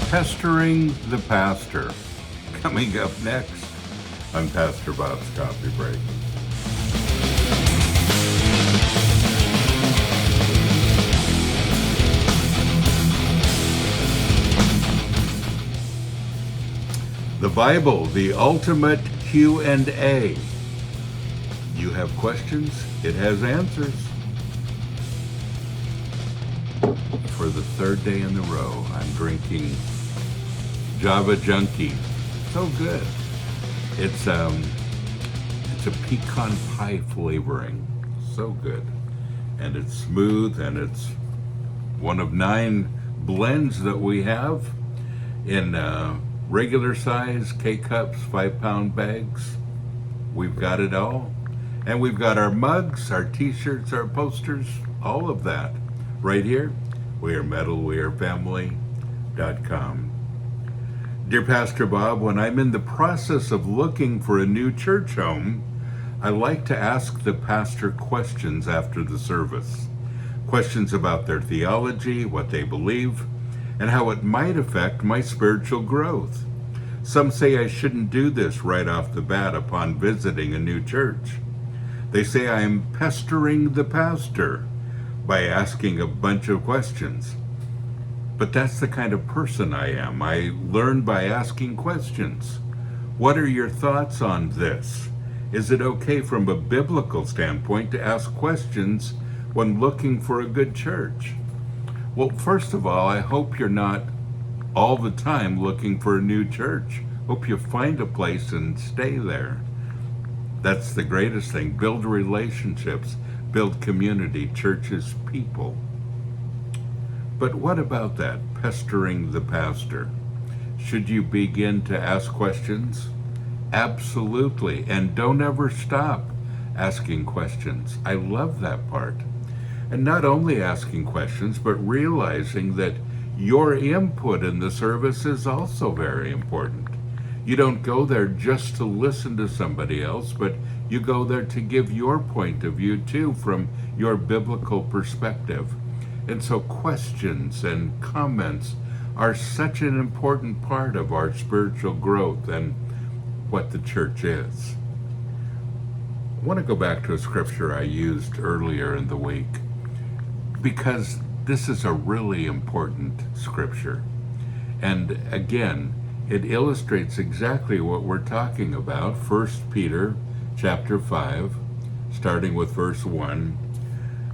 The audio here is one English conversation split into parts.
Pestering the Pastor. Coming up next on Pastor Bob's Coffee Break. The Bible, the ultimate Q&A. You have questions, it has answers. For the third day in a row, I'm drinking Java Junkie. So good. It's a pecan pie flavoring. So good. And it's smooth, and it's one of 9 blends that we have in regular size K-Cups, 5-pound bags. We've got it all. And we've got our mugs, our t-shirts, our posters, all of that right here. WeAreMetal.com. Dear Pastor Bob, when I'm in the process of looking for a new church home, I like to ask the pastor questions after the service. Questions about their theology, what they believe, and how it might affect my spiritual growth. Some say I shouldn't do this right off the bat upon visiting a new church. They say I am pestering the pastor by asking a bunch of questions. But that's the kind of person I am. I learn by asking questions. What are your thoughts on this? Is it okay from a biblical standpoint to ask questions when looking for a good church? Well, first of all, I hope you're not all the time looking for a new church. Hope you find a place and stay there. That's the greatest thing. Build relationships, build community, churches, people. But what about that, pestering the pastor? Should you begin to ask questions? Absolutely. And don't ever stop asking questions. I love that part. And not only asking questions, but realizing that your input in the service is also very important. You don't go there just to listen to somebody else, but you go there to give your point of view too from your biblical perspective. And so questions and comments are such an important part of our spiritual growth and what the church is. I want to go back to a scripture I used earlier in the week because this is a really important scripture. And again, it illustrates exactly what we're talking about. 1 Peter chapter 5, starting with verse 1.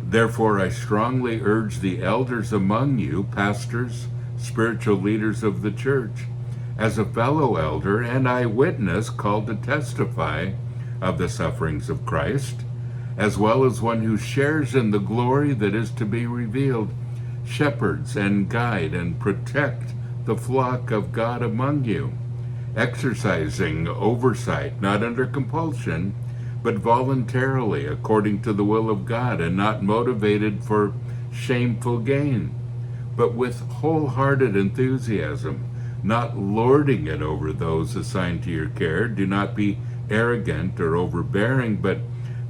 Therefore, I strongly urge the elders among you, pastors, spiritual leaders of the church, as a fellow elder and eyewitness called to testify of the sufferings of Christ, as well as one who shares in the glory that is to be revealed, shepherds and guide and protect the flock of God among you, exercising oversight, not under compulsion, but voluntarily according to the will of God, and not motivated for shameful gain, but with wholehearted enthusiasm, not lording it over those assigned to your care. Do not be arrogant or overbearing, but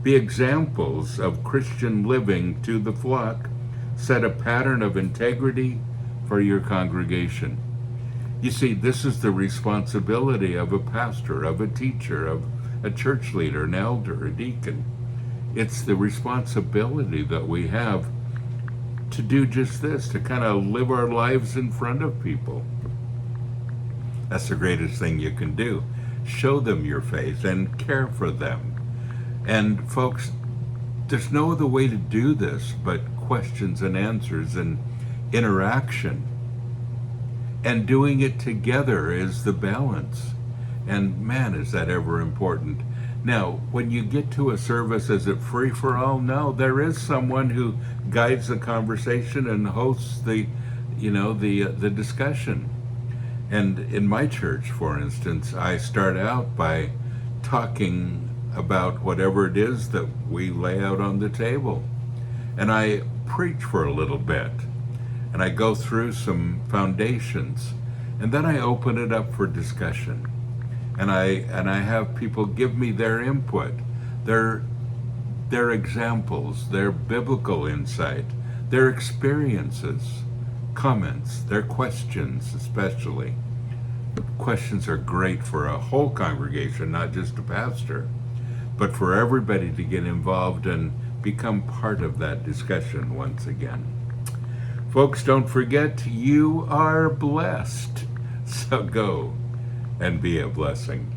be examples of Christian living to the flock. Set a pattern of integrity for your congregation. You see, this is the responsibility of a pastor, of a teacher, of a church leader, an elder, a deacon. It's the responsibility that we have to do just this, to kind of live our lives in front of people. That's the greatest thing you can do. Show them your faith and care for them. And folks, there's no other way to do this but questions and answers and interaction. And doing it together is the balance. And man, is that ever important. Now, when you get to a service, is it free for all? No, there is someone who guides the conversation and hosts the discussion. And in my church, for instance, I start out by talking about whatever it is that we lay out on the table. And I preach for a little bit. And I go through some foundations. And then I open it up for discussion. And I have people give me their input, their examples, their biblical insight, their experiences, comments, their questions especially. Questions are great for a whole congregation, not just a pastor, but for everybody to get involved and become part of that discussion once again. Folks, don't forget, you are blessed. So go and be a blessing.